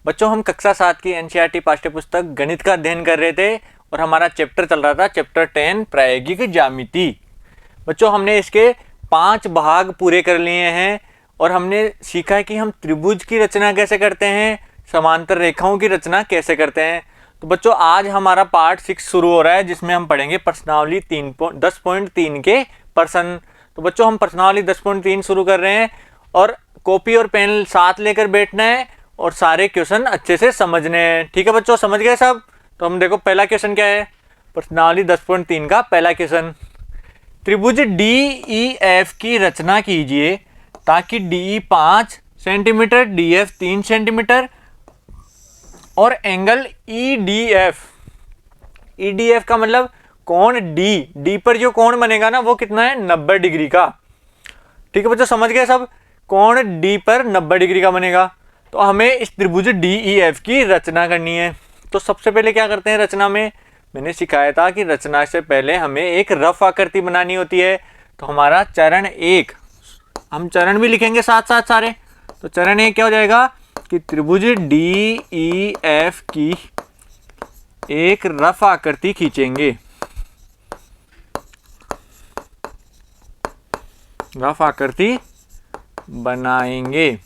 बच्चों हम कक्षा 7 की एनसीईआरटी पाठ्य पुस्तक गणित का अध्ययन कर रहे थे और हमारा चैप्टर चल रहा था चैप्टर 10 प्रायोगिक ज्यामिति। बच्चों हमने इसके 5 भाग पूरे कर लिए हैं और हमने सीखा है कि हम त्रिभुज की रचना कैसे करते हैं, समांतर रेखाओं की रचना कैसे करते हैं। तो बच्चों आज हमारा पार्ट 6 शुरू हो रहा है जिसमें हम पढ़ेंगे प्रश्नावली 10.3 के प्रश्न। तो बच्चों हम प्रश्नावली 10.3 शुरू कर रहे हैं और कॉपी और पेन साथ लेकर बैठना है और सारे क्वेश्चन अच्छे से समझने हैं। ठीक है बच्चों, समझ गए सब? तो हम देखो पहला क्वेश्चन क्या है, प्रश्नावली 10.3 का पहला क्वेश्चन। त्रिभुज DEF की रचना कीजिए ताकि DE 5 सेंटीमीटर, DF 3 सेंटीमीटर और एंगल EDF का मतलब कोण D पर जो कोण बनेगा ना वो कितना है, 90 डिग्री का। ठीक है बच्चों, समझ गए सब? कोण D पर 90 डिग्री का बनेगा। तो हमें इस त्रिभुज DEF की रचना करनी है। तो सबसे पहले क्या करते हैं रचना में, मैंने सिखाया था कि रचना से पहले हमें एक रफ आकृति बनानी होती है। तो हमारा चरण 1, हम चरण भी लिखेंगे साथ साथ सारे। तो चरण 1 क्या हो जाएगा कि त्रिभुज DEF की एक रफ आकृति खींचेंगे। रफ आकृति बनाएंगे।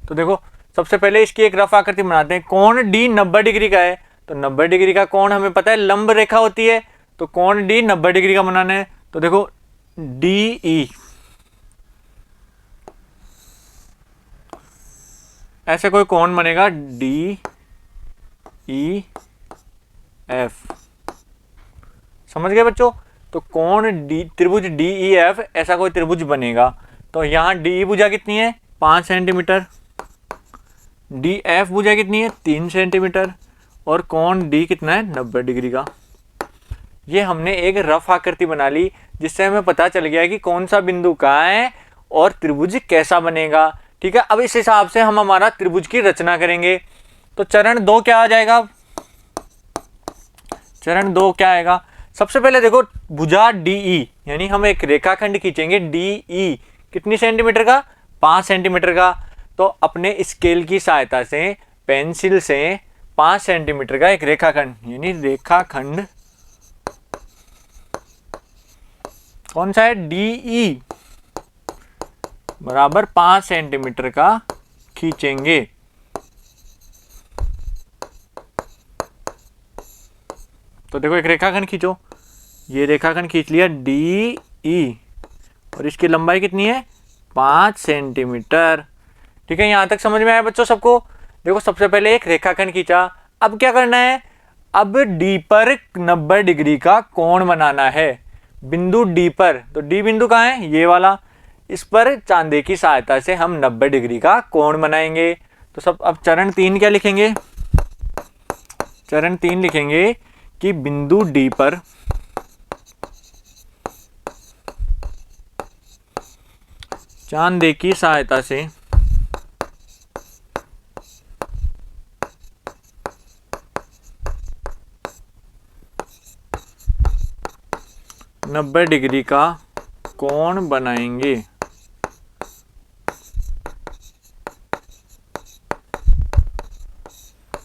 तो देखो सबसे पहले इसकी एक रफ आकृति बनाते हैं। कोण D 90 डिग्री का है तो 90 डिग्री का कोण हमें पता है लंब रेखा होती है। तो कोण D 90 डिग्री का बनाना है। तो देखो DE ऐसे कोई कोण बनेगा DEF। समझ गए बच्चों? तो कोण त्रिभुज DEF ऐसा कोई त्रिभुज बनेगा। तो यहाँ DE भुजा कितनी है, 5 सेंटीमीटर। DF भुजा कितनी है, 3 सेंटीमीटर। और कोण D कितना है, 90 डिग्री का। ये हमने एक रफ आकृति बना ली जिससे हमें पता चल गया कि कौन सा बिंदु कहाँ है और त्रिभुज कैसा बनेगा। ठीक है, अब इस हिसाब से हम हमारा त्रिभुज की रचना करेंगे। तो चरण 2 क्या आ जाएगा, चरण 2 क्या आएगा, सबसे पहले देखो भुजा DE यानी हम एक रेखाखंड खींचेंगे DE कितनी सेंटीमीटर का, 5 सेंटीमीटर का। तो अपने स्केल की सहायता से पेंसिल से 5 सेंटीमीटर का एक रेखाखंड यानी रेखाखंड कौन सा है, DE बराबर 5 सेंटीमीटर का खींचेंगे। तो देखो एक रेखाखंड खींचो, ये रेखाखंड खींच लिया DE और इसकी लंबाई कितनी है, 5 सेंटीमीटर। ठीक है, यहां तक समझ में आया बच्चों सबको? देखो सबसे पहले एक रेखाखंड खींचा, अब क्या करना है, अब D पर 90 डिग्री का कोण बनाना है। बिंदु D पर, तो D बिंदु कहाँ है, ये वाला। इस पर चांदे की सहायता से हम 90 डिग्री का कोण बनाएंगे। तो सब अब चरण 3 क्या लिखेंगे, चरण 3 लिखेंगे कि बिंदु D पर चांदे की सहायता से नब्बे डिग्री का कोण बनाएंगे।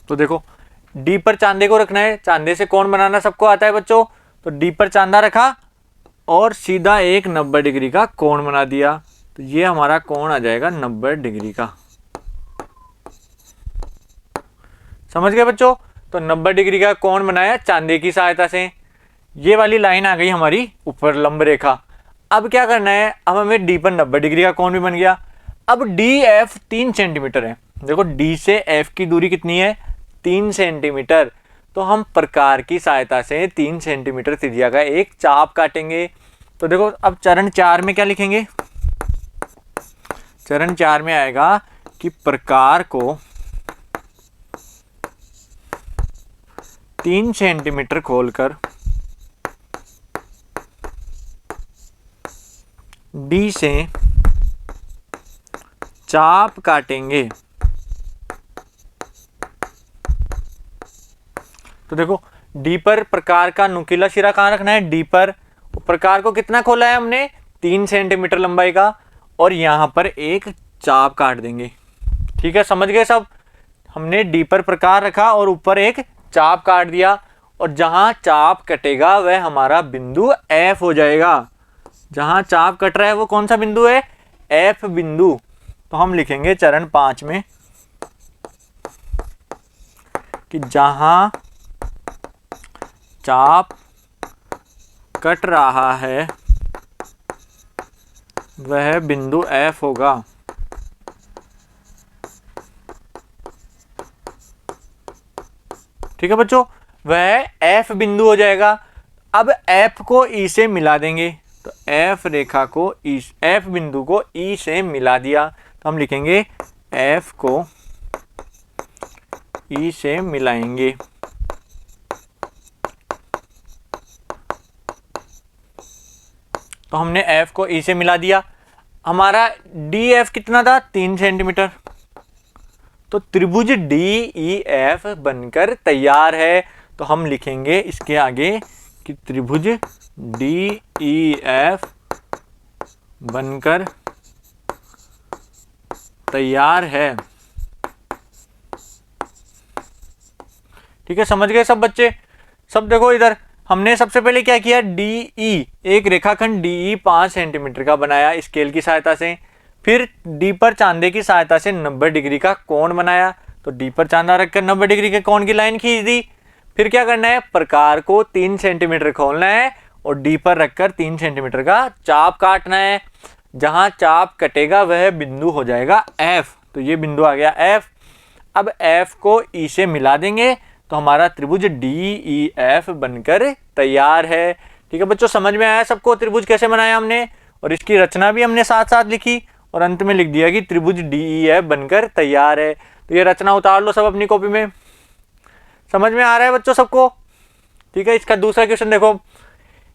तो देखो D पर चांदे को रखना है, चांदे से कोण बनाना सबको आता है बच्चों। तो D पर चांदा रखा और सीधा एक 90 डिग्री का कोण बना दिया। तो ये हमारा कोण आ जाएगा 90 डिग्री का। समझ गए बच्चों? तो 90 डिग्री का कोण बनाया चांदे की सहायता से। ये वाली लाइन आ गई हमारी ऊपर लंब रेखा। अब क्या करना है, अब हमें D पर 90 डिग्री का कोण भी बन गया। अब DF 3 सेंटीमीटर है। देखो D से F की दूरी कितनी है, 3 सेंटीमीटर। तो हम प्रकार की सहायता से 3 सेंटीमीटर त्रिज्या का एक चाप काटेंगे। तो देखो अब चरण 4 में क्या लिखेंगे, चरण 4 में आएगा कि प्रकार को 3 सेंटीमीटर खोलकर D से चाप काटेंगे। तो देखो D पर प्रकार का नुकीला सिरा कहाँ रखना है, D पर। प्रकार को कितना खोला है हमने, 3 सेंटीमीटर लंबाई का। और यहाँ पर एक चाप काट देंगे। ठीक है, समझ गए सब। हमने डी पर प्रकार रखा और ऊपर एक चाप काट दिया, और जहां चाप कटेगा वह हमारा बिंदु एफ हो जाएगा। जहां चाप कट रहा है वो कौन सा बिंदु है? एफ बिंदु। तो हम लिखेंगे चरण 5 में कि जहां चाप कट रहा है वह बिंदु एफ होगा। ठीक है बच्चों, वह एफ बिंदु हो जाएगा। अब एफ को ई से मिला देंगे, तो एफ रेखा को ई, एफ बिंदु को ई से मिला दिया, तो हम लिखेंगे एफ को ई से मिलाएंगे। तो हमने एफ को ई से मिला दिया। हमारा डी एफ कितना था? 3 सेंटीमीटर। तो त्रिभुज डी ई एफ बनकर तैयार है। तो हम लिखेंगे इसके आगे कि त्रिभुज डी ई एफ बनकर तैयार है। ठीक है, समझ गए सब बच्चे? सब देखो इधर, हमने सबसे पहले क्या किया? डीई, एक रेखाखंड डीई 5 सेंटीमीटर का बनाया स्केल की सहायता से। फिर डी पर चांदे की सहायता से 90 डिग्री का कोण बनाया। तो डी पर चांदा रखकर 90 डिग्री के कोण की लाइन खींच दी। फिर क्या करना है? प्रकार को 3 सेंटीमीटर खोलना है और डी पर रखकर 3 सेंटीमीटर का चाप काटना है। जहां चाप कटेगा वह बिंदु हो जाएगा एफ। तो ये बिंदु आ गया एफ। अब एफ को ई से मिला देंगे, तो हमारा त्रिभुज डी ई एफ बनकर तैयार है। ठीक है बच्चों, समझ में आया सबको त्रिभुज कैसे बनाया हमने? और इसकी रचना भी हमने साथ साथ लिखी और अंत में लिख दिया कि त्रिभुज डी ई एफ बनकर तैयार है। तो ये रचना उतार लो सब अपनी कॉपी में। समझ में आ रहा है बच्चों सबको? ठीक है, इसका दूसरा क्वेश्चन देखो।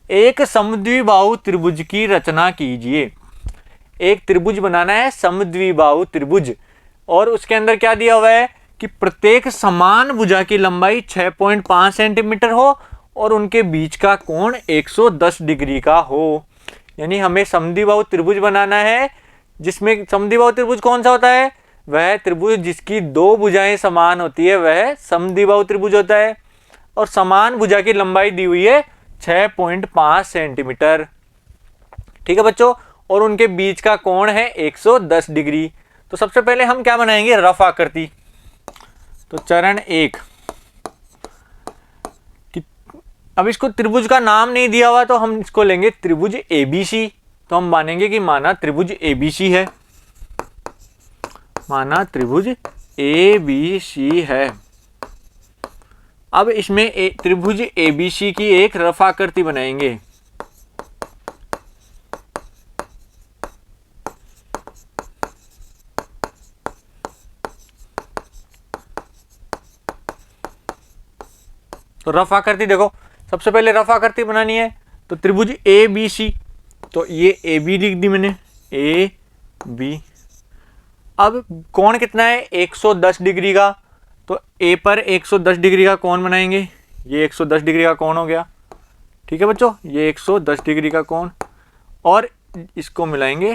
एक समद्विबाहु त्रिभुज की रचना कीजिए। एक त्रिभुज बनाना है, समद्विबाहु त्रिभुज, और उसके अंदर क्या दिया हुआ है कि प्रत्येक समान भुजा की लंबाई 6.5 सेंटीमीटर हो और उनके बीच का कोण 110 डिग्री का हो। यानी हमें समद्विबाहु त्रिभुज बनाना है, जिसमें समद्विबाहु त्रिभुज कौन सा होता है? वह त्रिभुज जिसकी 2 भुजाएं समान होती है वह समद्विबाहु त्रिभुज होता है। और समान भुजा की लंबाई दी हुई है 6.5 सेंटीमीटर। ठीक है बच्चों, और उनके बीच का कोण है 110 डिग्री। तो सबसे पहले हम क्या बनाएंगे? रफ आकृति। तो चरण 1, अब इसको त्रिभुज का नाम नहीं दिया हुआ तो हम इसको लेंगे त्रिभुज एबीसी। तो हम मानेंगे कि माना त्रिभुज एबीसी है, माना त्रिभुज एबीसी है। अब इसमें त्रिभुज एबीसी की एक रफ आकृति बनाएंगे। तो रफ आकृति देखो, सबसे पहले रफ आकृति बनानी है तो त्रिभुज ए बी सी। तो ये ए बी लिख दी मैंने, ए बी। अब कोण कितना है? 110 डिग्री का। तो ए पर 110 डिग्री का कोण बनाएंगे। ये 110 डिग्री का कोण हो गया। ठीक है बच्चों, ये 110 डिग्री का कोण, और इसको मिलाएंगे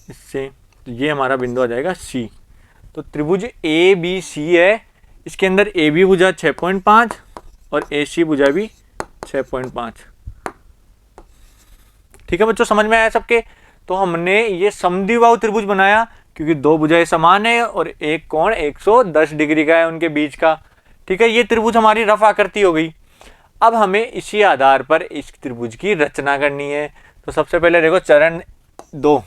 इससे, तो ये हमारा बिंदु आ जाएगा सी। तो त्रिभुज ए बी सी है, इसके अंदर ए बी भुजा 6.5 और ए सी भुजा भी 6.5। ठीक है बच्चों, समझ में आया सबके? तो हमने ये समद्विबाहु त्रिभुज बनाया क्योंकि 2 भुजाएं समान है और एक कोण 110 डिग्री का है उनके बीच का। ठीक है, ये त्रिभुज हमारी रफ आकृति हो गई। अब हमें इसी आधार पर इस त्रिभुज की रचना करनी है। तो सबसे पहले देखो चरण 2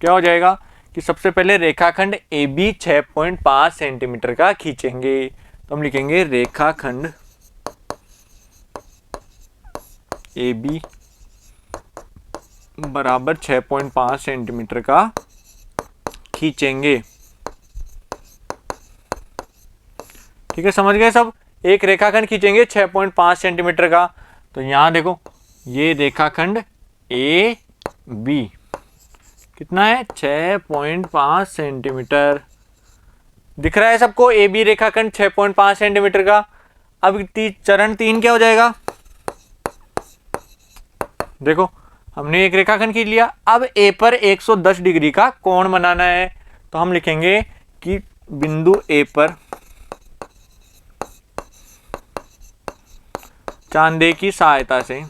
क्या हो जाएगा कि सबसे पहले रेखाखंड ए बी 6.5 सेंटीमीटर का खींचेंगे। तो हम लिखेंगे रेखाखंड ए बी बराबर 6.5 सेंटीमीटर का खींचेंगे। ठीक है, समझ गए सब? एक रेखाखंड खींचेंगे 6.5 सेंटीमीटर का। तो यहां देखो, ये रेखाखंड ए बी कितना है? 6.5 सेंटीमीटर। दिख रहा है सबको? ए बी रेखाखंड 6.5 सेंटीमीटर का। अब चरण 3 क्या हो जाएगा? देखो, हमने एक रेखाखंड खींच लिया। अब ए पर 110 डिग्री का कोण बनाना है, तो हम लिखेंगे कि बिंदु ए पर चांदे की सहायता से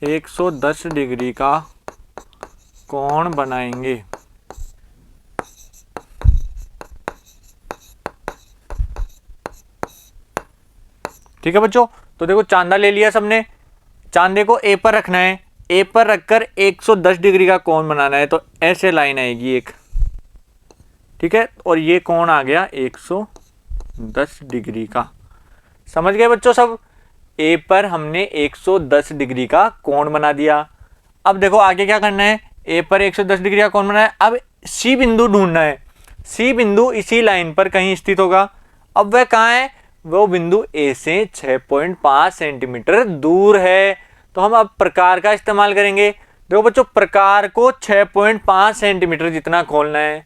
110 डिग्री का कोण बनाएंगे। ठीक है बच्चों, तो देखो चांदा ले लिया सबने, चांदे को ए पर रखना है, ए पर रखकर 110 डिग्री का कोण बनाना है, तो ऐसे लाइन आएगी एक, ठीक है, और ये कोण आ गया 110 डिग्री का। समझ गए बच्चों सब? ए पर हमने 110 डिग्री का कोण बना दिया। अब देखो आगे क्या करना है, ए पर 110 डिग्री का कोण बनाना है। अब सी बिंदु ढूंढना है, सी बिंदु इसी लाइन पर कहीं स्थित होगा। अब वह कहाँ है? वो बिंदु ए से 6.5 सेंटीमीटर दूर है। तो हम अब प्रकार का इस्तेमाल करेंगे। देखो बच्चों, प्रकार को 6.5 सेंटीमीटर जितना खोलना है।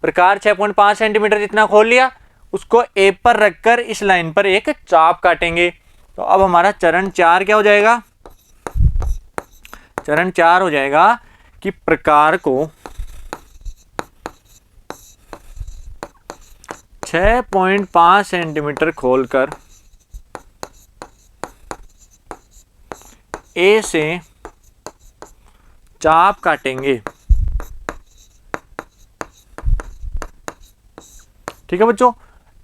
प्रकार 6.5 सेंटीमीटर जितना खोल लिया, उसको ए पर रखकर इस लाइन पर एक चाप काटेंगे। तो अब हमारा चरण 4 क्या हो जाएगा? चरण 4 हो जाएगा कि प्रकार को 6.5 सेंटीमीटर खोलकर ए से चाप काटेंगे। ठीक है बच्चों,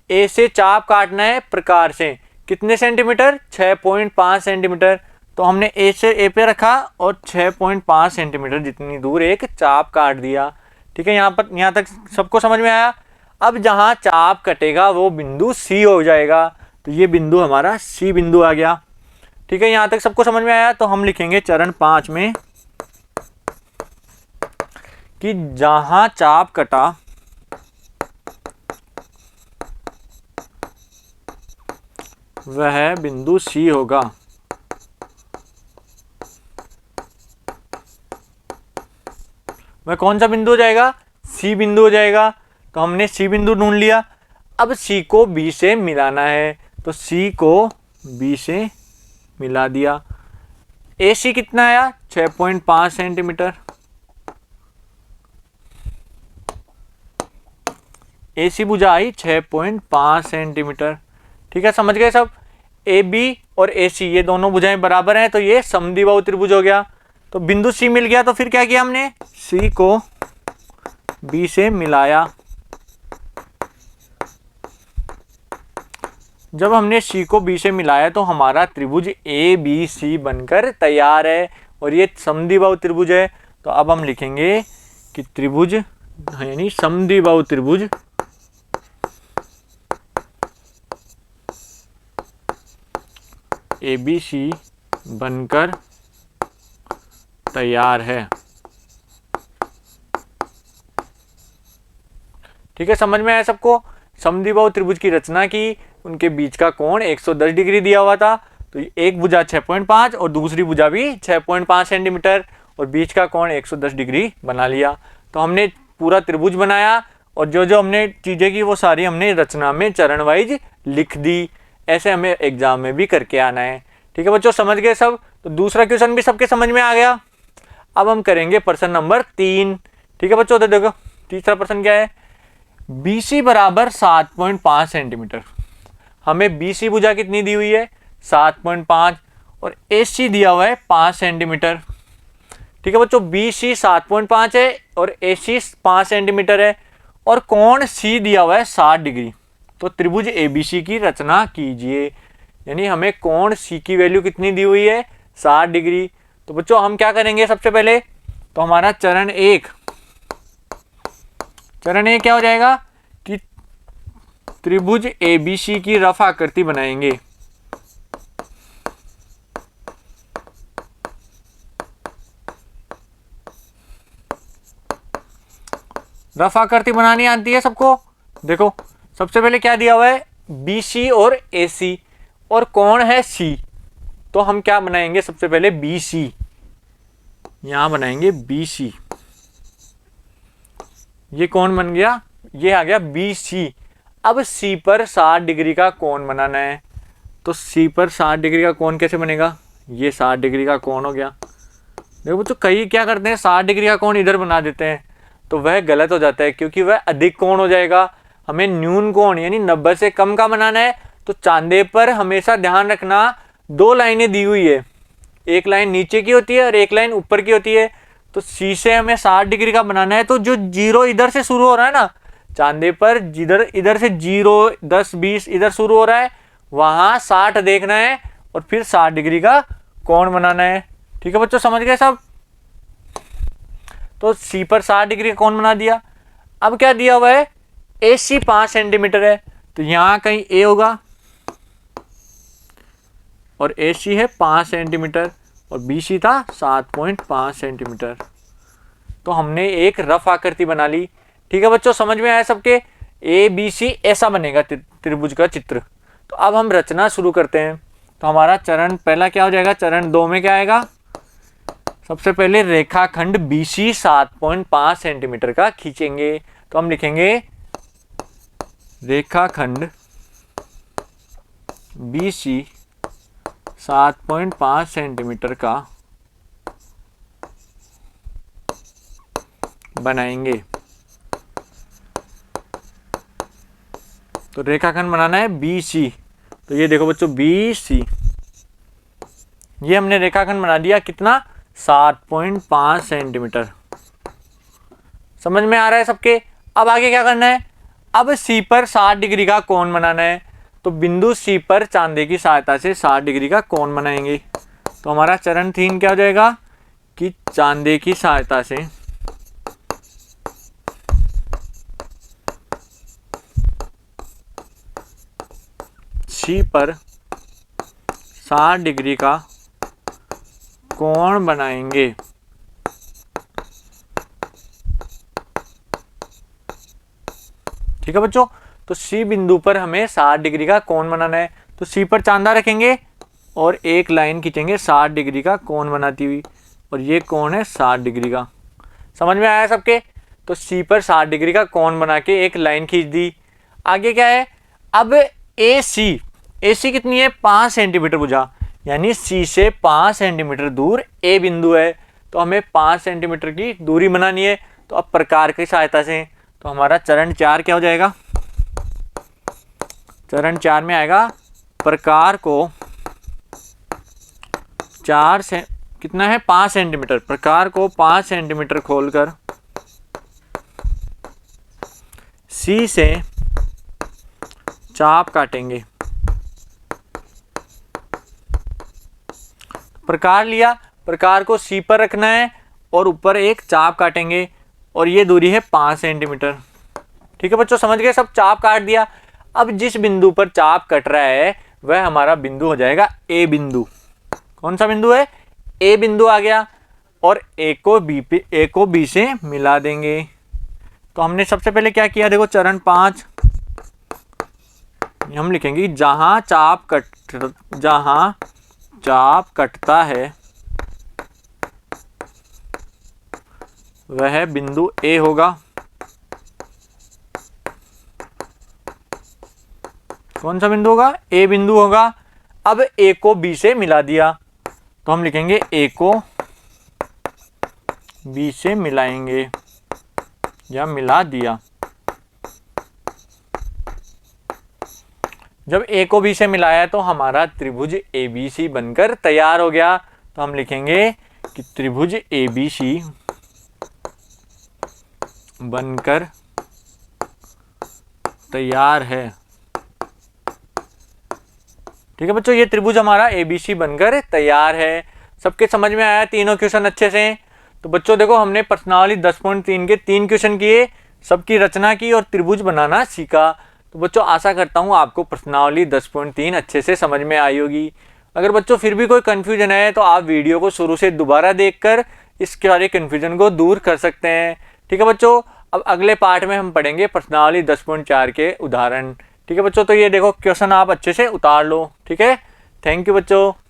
ए से चाप काटना है प्रकार से, कितने सेंटीमीटर? 6.5 सेंटीमीटर। तो हमने ए से ए पे रखा और 6.5 सेंटीमीटर जितनी दूर एक चाप काट दिया। ठीक है, यहाँ तक सबको समझ में आया? अब जहां चाप कटेगा वो बिंदु सी हो जाएगा, तो ये बिंदु हमारा सी बिंदु आ गया। ठीक है, यहाँ तक सबको समझ में आया? तो हम लिखेंगे चरण 5 में कि जहां चाप कटा वह बिंदु सी होगा। वह कौन सा बिंदु हो जाएगा? सी बिंदु हो जाएगा। तो हमने सी बिंदु ढूंढ लिया। अब सी को बी से मिलाना है, तो सी को बी से मिला दिया। ए सी कितना आया? 6.5 सेंटीमीटर। ए सी भुजा आई 6.5 सेंटीमीटर। ठीक है, समझ गए सब? ए बी और ए सी ये दोनों भुजाएं बराबर हैं, तो ये समद्विबाहु त्रिभुज हो गया। तो बिंदु सी मिल गया, तो फिर क्या किया हमने? सी को बी से मिलाया। जब हमने सी को बी से मिलाया तो हमारा त्रिभुज ए बी सी बनकर तैयार है, और ये समद्विबाहु त्रिभुज है। तो अब हम लिखेंगे कि त्रिभुज यानी समद्विबाहु त्रिभुज ABC बनकर तैयार है। ठीक है, समझ में आया सबको? समद्विबाहु त्रिभुज की रचना की, उनके बीच का कोण 110 डिग्री दिया हुआ था, तो एक भुजा 6.5 और दूसरी भुजा भी 6.5 सेंटीमीटर, और बीच का कोण 110 डिग्री बना लिया। तो हमने पूरा त्रिभुज बनाया, और जो जो हमने चीजें की वो सारी हमने रचना में चरण वाइज लिख दी। ऐसे हमें एग्जाम में भी करके आना है। ठीक है बच्चों, समझ गए सब? तो दूसरा क्वेश्चन भी सबके समझ में आ गया। अब हम करेंगे प्रश्न नंबर 3। ठीक है बच्चों, तो देखो तीसरा प्रश्न क्या है? BC बराबर 7.5 सेंटीमीटर। हमें BC भुजा कितनी दी हुई है? 7.5, और AC दिया हुआ है 5 सेंटीमीटर। ठीक है बच्चों, BC 7.5 है और AC 5 सेंटीमीटर है, और कोण C दिया हुआ है 60 डिग्री। तो त्रिभुज ABC की रचना कीजिए। यानी हमें कोण C की वैल्यू कितनी दी हुई है? 60 डिग्री। तो बच्चों हम क्या करेंगे सबसे पहले? तो हमारा चरण 1 क्या हो जाएगा कि त्रिभुज ABC की रफ आकृति बनाएंगे। रफ आकृति बनानी आती है सबको? देखो सबसे पहले क्या दिया हुआ है? BC और AC, और कोण है C। तो हम क्या बनाएंगे? सबसे पहले BC, यहां बनाएंगे BC। ये कौन बन गया? ये आ गया BC। अब सी पर 60 डिग्री का कोण बनाना है। तो सी पर 60 डिग्री का कोण कैसे बनेगा, ये 60 डिग्री का कोण हो गया। देखो तो कई क्या करते हैं 60 डिग्री का कोण इधर बना देते हैं, तो वह गलत हो जाता है क्योंकि वह अधिक कोण हो जाएगा। हमें न्यून कोण यानी 90 से कम का बनाना है। तो चांदे पर हमेशा ध्यान रखना 2 लाइनें दी हुई है, एक लाइन नीचे की होती है और एक लाइन ऊपर की होती है। तो सी से हमें 60 डिग्री का बनाना है, तो जो जीरो इधर से शुरू हो रहा है ना चांदे पर, जिधर इधर से 0 10 20 इधर शुरू हो रहा है वहां 60 देखना है और फिर 60 डिग्री का कोण बनाना है। ठीक है बच्चों, समझ गए सब। तो सी पर 60 डिग्री का कोण बना दिया। अब क्या दिया हुआ है, ए सी 5 सेंटीमीटर है, तो यहां कहीं ए होगा और ए सी है 5 सेंटीमीटर और बी सी था 7.5 सेंटीमीटर। तो हमने एक रफ आकृति बना ली। ठीक है बच्चों, समझ में आया सबके। ए बी सी ऐसा बनेगा त्रिभुज का चित्र। तो अब हम रचना शुरू करते हैं। तो हमारा चरण पहला क्या हो जाएगा, चरण 2 में क्या आएगा, सबसे पहले रेखाखंड बी सी 7.5 सेंटीमीटर का खींचेंगे। तो हम लिखेंगे रेखाखंड बी सी 7.5 सेंटीमीटर का बनाएंगे। तो रेखाखंड बनाना है बी सी। तो ये देखो बच्चों बी सी, ये हमने रेखाखंड बना दिया कितना, 7.5 सेंटीमीटर। समझ में आ रहा है सबके। अब आगे क्या करना है, अब सी पर 60 डिग्री का कोण बनाना है। तो बिंदु सी पर चांदे की सहायता से 60 डिग्री का कोण बनाएंगे। तो हमारा चरण 3 क्या हो जाएगा कि चांदे की सहायता से सी पर 60 डिग्री का कोण बनाएंगे। ठीक है बच्चों, तो सी बिंदु पर हमें 60 डिग्री का कोण बनाना है। तो सी पर चांदा रखेंगे और एक लाइन खींचेंगे 60 डिग्री का कोण बनाती हुई, और ये कोण है 60 डिग्री का। समझ में आया सबके। तो सी पर 60 डिग्री का कोण बना के एक लाइन खींच दी। आगे क्या है, अब ए सी कितनी है, 5 सेंटीमीटर बुझा, यानी सी से 5 सेंटीमीटर दूर ए बिंदु है। तो हमें 5 सेंटीमीटर की दूरी बनानी है। तो अब प्रकार की सहायता से, तो हमारा चरण 4 क्या हो जाएगा, चरण 4 में आएगा प्रकार को 4 से कितना है 5 सेंटीमीटर, प्रकार को 5 सेंटीमीटर खोलकर सी से चाप काटेंगे। प्रकार लिया, प्रकार को सी पर रखना है और ऊपर एक चाप काटेंगे और ये दूरी है 5 सेंटीमीटर। ठीक है बच्चों, समझ गए सब। चाप काट दिया। अब जिस बिंदु पर चाप कट रहा है वह हमारा बिंदु हो जाएगा ए बिंदु। कौन सा बिंदु है, ए बिंदु आ गया। और ए को बी से मिला देंगे। तो हमने सबसे पहले क्या किया, देखो चरण 5 हम लिखेंगे जहां चाप कटता है वह बिंदु ए होगा। कौन सा बिंदु होगा, ए बिंदु होगा। अब ए को बी से मिला दिया, तो हम लिखेंगे ए को बी से मिलाएंगे या मिला दिया। जब ए को बी से मिलाया तो हमारा त्रिभुज ए बी सी बनकर तैयार हो गया। तो हम लिखेंगे कि त्रिभुज ए बी सी बनकर तैयार है। ठीक है बच्चों, ये त्रिभुज हमारा एबीसी बनकर तैयार है। सबके समझ में आया तीनों क्वेश्चन अच्छे से। तो बच्चों देखो हमने प्रश्नावली 10.3 के 3 क्वेश्चन किए, सबकी रचना की और त्रिभुज बनाना सीखा। तो बच्चों आशा करता हूँ आपको प्रश्नावली 10.3 अच्छे से समझ में आई होगी। अगर बच्चों फिर भी कोई कन्फ्यूजन है तो आप वीडियो को शुरू से दोबारा देखकर इस सारे कन्फ्यूजन को दूर कर सकते हैं। ठीक है बच्चों, अब अगले पार्ट में हम पढ़ेंगे प्रश्नावली 10.4 के उदाहरण। ठीक है बच्चों, तो ये देखो क्वेश्चन आप अच्छे से उतार लो। ठीक है, थैंक यू बच्चों।